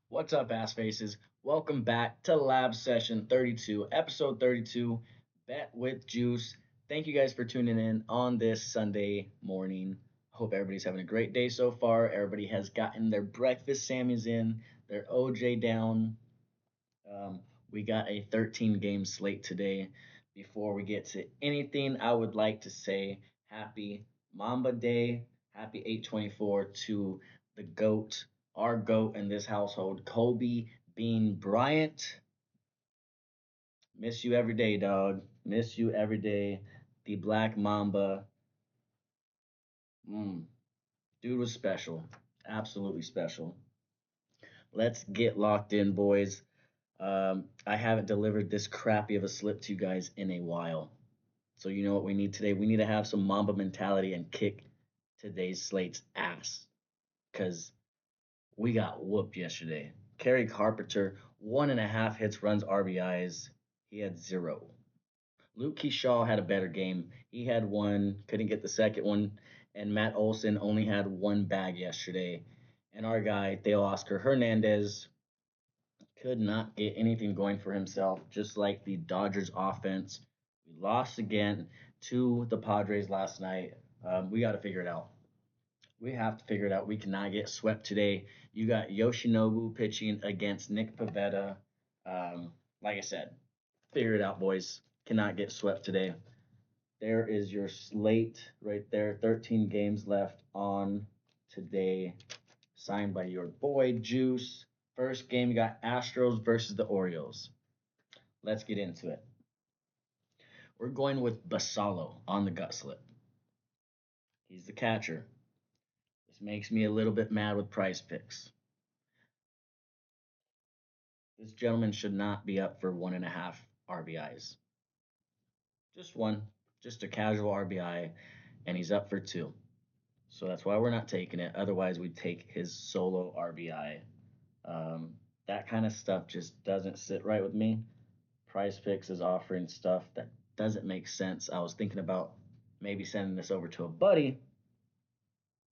What's up, ass faces? Welcome back to Lab Session 32, episode 32, Bet with Juice. Thank you guys for tuning in on this Sunday morning. Hope everybody's having a great day so far. Everybody has gotten their breakfast Sammys in, their OJ down. Um, we got a 13 game slate today. Before we get to anything, I would like to say happy Mamba Day, happy 824 to the GOAT, our GOAT in this household, Kobe Bean Bryant. Miss you every day, dog. Miss you every day. The Black Mamba. Mm, dude was special. Absolutely special. Let's get locked in, boys. I haven't delivered this crappy of a slip to you guys in a while. So you know what we need today? We need to have some Mamba mentality and kick today's slate's ass. Cause we got whooped yesterday. Kerry Carpenter, 1.5 hits, runs, RBIs. He had zero. Luke Keyshaw had a better game. He had one, couldn't get the second one. And Matt Olson only had one bag yesterday. And our guy, Oscar Hernandez, could not get anything going for himself, just like the Dodgers offense. We lost again to the Padres last night. We got to figure it out. We have to figure it out. We cannot get swept today. You got Yoshinobu pitching against Nick Pavetta. Like I said, figure it out, boys. Cannot get swept today. There is your slate right there. 13 games left on today, signed by your boy Juice. First game, you got Astros versus the Orioles. Let's get into it. We're going with Basalo on the gut slip. He's the catcher. This makes me a little bit mad with price picks. This gentleman should not be up for 1.5 RBIs. Just one, just a casual RBI, and he's up for two. So that's why we're not taking it. Otherwise, we'd take his solo RBI. That kind of stuff just doesn't sit right with me. Price Picks is offering stuff that doesn't make sense. I was thinking about maybe sending this over to a buddy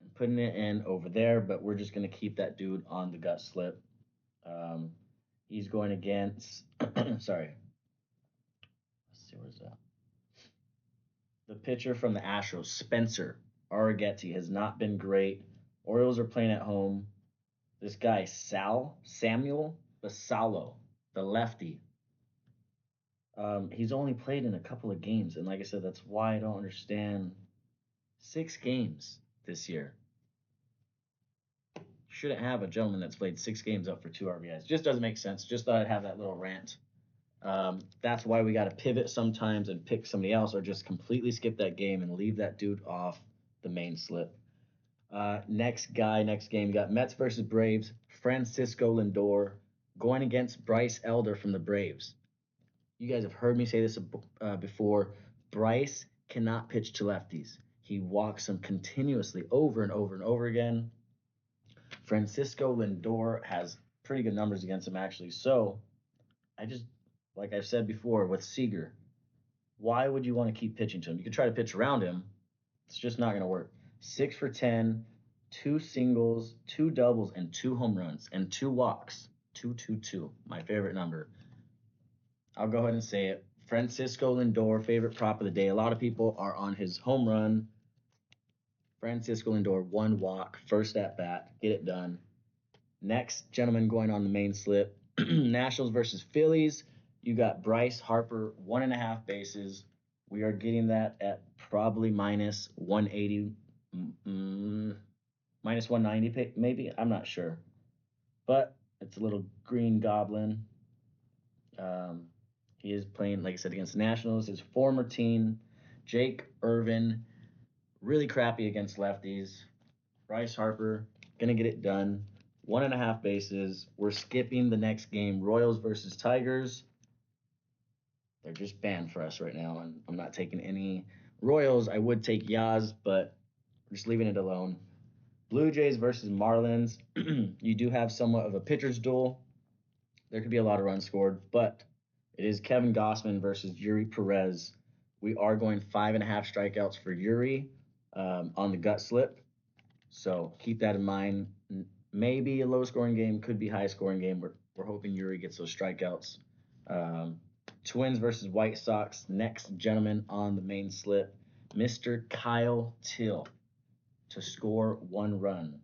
and putting it in over there, but we're just going to keep that dude on the gut slip. Um, he's going against, sorry, let's see, where's that? The pitcher from the Astros, Spencer Arrighetti, has not been great. Orioles are playing at home. This guy, Samuel Basalo, the lefty, he's only played in a couple of games. And like I said, that's why I don't understand 6 games this year. Shouldn't have a gentleman that's played 6 games up for 2 RBIs. Just doesn't make sense. Just thought I'd have that little rant. That's why we got to pivot sometimes and pick somebody else, or just completely skip that game and leave that dude off the main slip. Next game, we got Mets versus Braves. Francisco Lindor going against Bryce Elder from the Braves. You guys have heard me say this before. Bryce cannot pitch to lefties. He walks them continuously over and over and over again. Francisco Lindor has pretty good numbers against him, actually. So I just, like I've said before with Seager, why would you want to keep pitching to him? You could try to pitch around him. It's just not going to work. 6 for 10, 2 singles, 2 doubles, and 2 home runs, and 2 walks. 222, my favorite number. I'll go ahead and say it. Francisco Lindor, favorite prop of the day. A lot of people are on his home run. Francisco Lindor, 1 walk, first at bat, get it done. Next gentleman going on the main slip, Nationals versus Phillies. You got Bryce Harper, 1.5 bases. We are getting that at probably minus 180, minus 190, maybe. I'm not sure. But it's a little green goblin. Um, he is playing, like I said, against the Nationals. His former team, Jake Irvin, really crappy against lefties. Bryce Harper, gonna get it done. 1.5 bases. We're skipping the next game. Royals versus Tigers. They're just banned for us right now, and I'm not taking any Royals. I would take Yaz, but we're just leaving it alone. Blue Jays versus Marlins. You do have somewhat of a pitcher's duel. There could be a lot of runs scored, but it is Kevin Gossman versus Yuri Perez. We are going 5.5 strikeouts for Yuri on the gut slip. So keep that in mind. Maybe a low scoring game, could be high scoring game. We're hoping Yuri gets those strikeouts. Um, Twins versus White Sox. Next gentleman on the main slip, Mr. Kyle Till to score 1 run.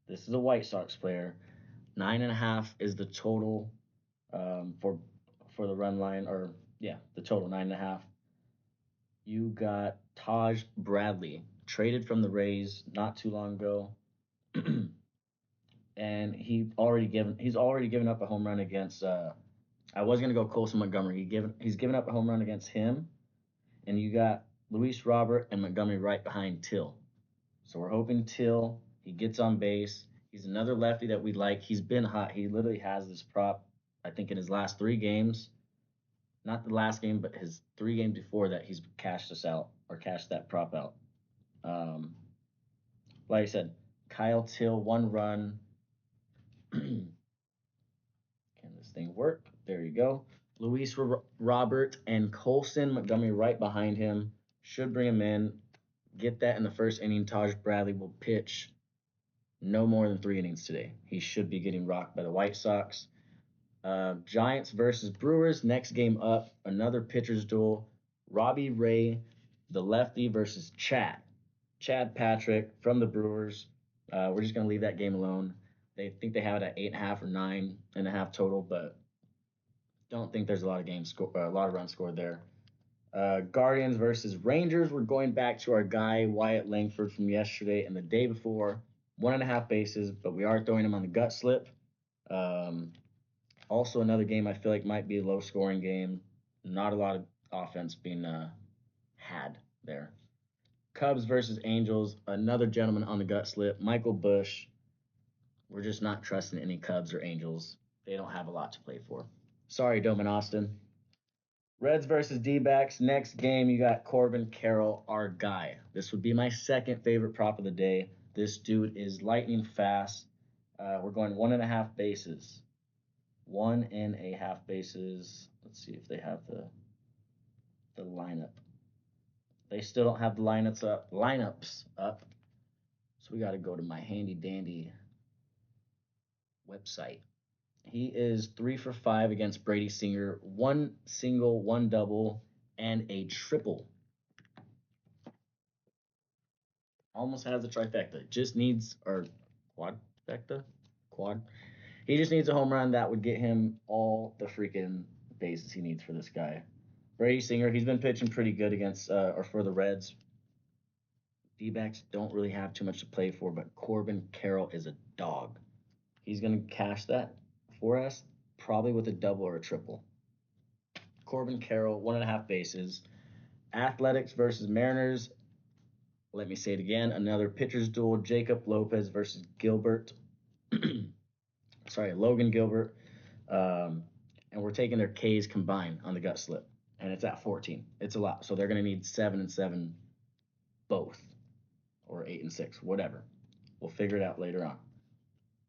This is a White Sox player. 9.5 is the total for the run line, or yeah, the total 9.5. You got Taj Bradley, traded from the Rays not too long ago, and he's already given up a home run against. I was gonna go Colson Montgomery. He's given up a home run against him, and you got Luis Robert and Montgomery right behind Till. So we're hoping Till he gets on base. He's another lefty that we like. He's been hot. He literally has this prop. I think in his last 3 games, not the last game, but his 3 games before that, he's cashed us out or cashed that prop out. Um, like I said, Kyle Till 1 run. Can this thing work? There you go. Luis Robert and Colson Montgomery right behind him should bring him in. Get that in the first inning. Taj Bradley will pitch no more than 3 innings today. He should be getting rocked by the White Sox. Giants versus Brewers. Next game up, another pitcher's duel. Robbie Ray, the lefty, versus Chad Patrick from the Brewers. We're just gonna leave that game alone. They think they have it at 8.5 or 9.5 total, but don't think there's a lot of runs scored there. Guardians versus Rangers. We're going back to our guy Wyatt Langford from yesterday and the day before. 1.5 bases, but we are throwing him on the gut slip. Um, Also, another game I feel like might be a low scoring game. Not a lot of offense being had there. Cubs versus Angels. Another gentleman on the gut slip. Michael Bush. We're just not trusting any Cubs or Angels. They don't have a lot to play for. Sorry, Doman Austin. Reds versus D-backs. Next game, you got Corbin Carroll, our guy. This would be my second favorite prop of the day. This dude is lightning fast. We're going 1.5 bases. 1.5 bases. Let's see if they have the lineup. They still don't have the lineups up. So we got to go to my handy dandy website. He is 3 for 5 against Brady Singer. 1 single, 1 double, and a triple. Almost has a trifecta. Just needs or quadfecta, quad. He just needs a home run that would get him all the freaking bases he needs for this guy. Brady Singer, he's been pitching pretty good against or for the Reds. D-backs don't really have too much to play for, but Corbin Carroll is a dog. He's gonna cash that for us, probably with a double or a triple. Corbin Carroll, 1.5 bases. Athletics versus Mariners. Let me say it again. Another pitcher's duel. Jacob Lopez versus Gilbert. Sorry, Logan Gilbert. And we're taking their Ks combined on the gut slip. And it's at 14. It's a lot. So they're going to need 7 and 7 both. Or 8 and 6, whatever. We'll figure it out later on.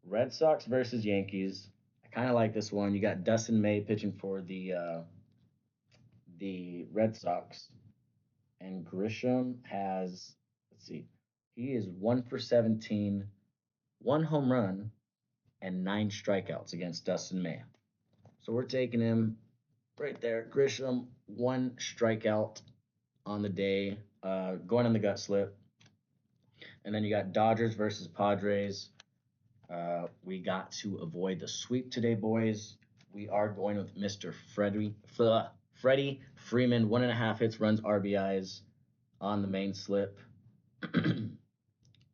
Red Sox versus Yankees. I kind of like this one. You got Dustin May pitching for the Red Sox. And Grisham has, let's see, he is 1 for 17, 1 home run, and 9 strikeouts against Dustin May. So we're taking him right there. Grisham, 1 strikeout on the day, going on the gut slip. And then you got Dodgers versus Padres. We got to avoid the sweep today, boys. We are going with Mr. Freddie Freeman, 1.5 hits, runs, RBIs on the main slip.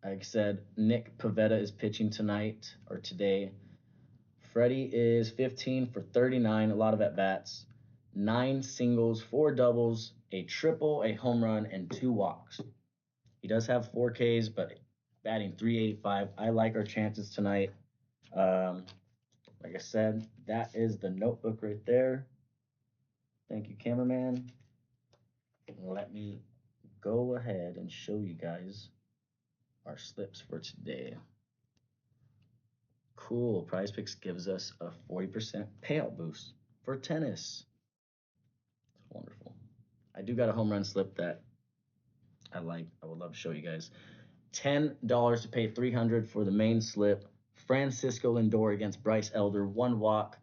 Like I said, Nick Pavetta is pitching tonight or today. Freddie is 15 for 39, a lot of at bats, 9 singles, 4 doubles, a triple, a home run, and 2 walks. He does have 4 Ks, but batting 385. I like our chances tonight. Like I said, that is the notebook right there. Thank you, cameraman. Let me go ahead and show you guys our slips for today. Cool. Prize Picks gives us a 40% payout boost for tennis. It's wonderful. I do got a home run slip that I like. I would love to show you guys. $10 to pay 300 for the main slip. Francisco Lindor against Bryce Elder, 1 walk.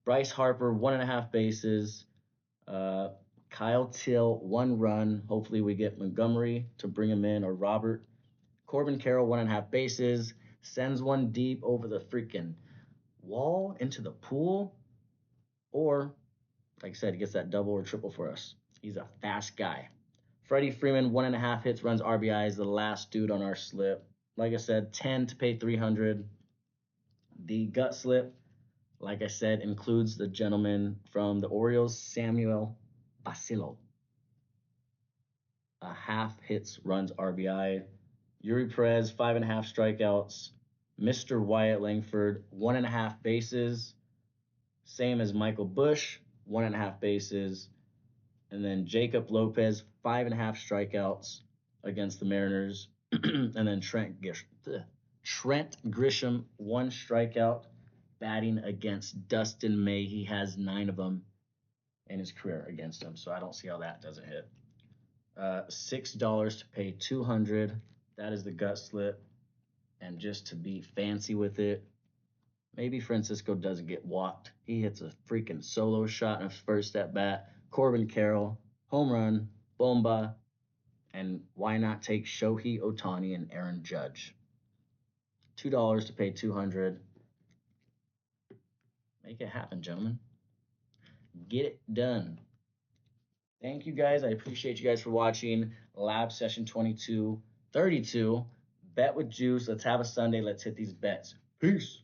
Bryce Harper, 1.5 bases. Uh, Kyle Till, 1 run. Hopefully we get Montgomery to bring him in, or Robert. Corbin Carroll, 1.5 bases. Sends one deep over the freaking wall into the pool. Or, like I said, he gets that double or triple for us. He's a fast guy. Freddie Freeman, 1.5 hits, runs RBIs, the last dude on our slip. Like I said, 10 to pay 300. The gut slip, like I said, includes the gentleman from the Orioles, Samuel Basillo. A half hits, runs RBI. Yuri Perez, 5.5 strikeouts. Mr. Wyatt Langford, 1.5 bases. Same as Michael Bush, 1.5 bases. And then Jacob Lopez, 5.5 strikeouts against the Mariners. And then Trent Grisham, 1 strikeout, batting against Dustin May. He has 9 of them in his career against him, so I don't see how that doesn't hit. $6 to pay 200. That is the gut slip. And just to be fancy with it, maybe Francisco doesn't get walked. He hits a freaking solo shot in his first at bat. Corbin Carroll, home run, bomba, and why not take Shohei Ohtani and Aaron Judge? $2 to pay 200. Make it happen, gentlemen. Get it done. Thank you guys. I appreciate you guys for watching Lab Session 2232. Bet with Juice. Let's have a Sunday. Let's hit these bets. Peace.